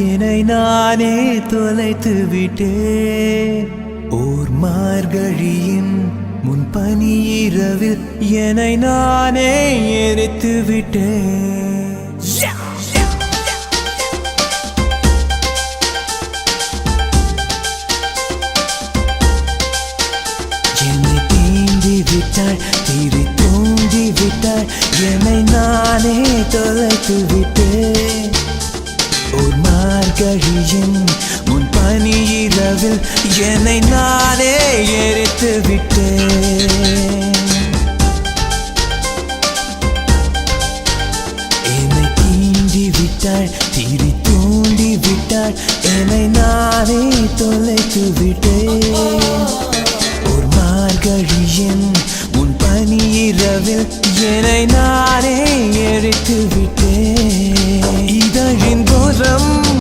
என்னை நானே தொலைத்து விட்டேன். ஓர் மார்கழியின் முன்பனி இரவில் என்னை நானே எரித்து விட்டேன். என்னை தீண்டி விட்டாள், தீரி தூண்டி விட்டாள், என்னை நானே தொலைத்து விட்டேன். ஓர் மார்கழியின் முன்பனி இரவில் என்னை நானே எரித்து விட்டேன். என்னை தீண்டி விட்டாள், தீரி தூண்டி விட்டாள், என்னை நானே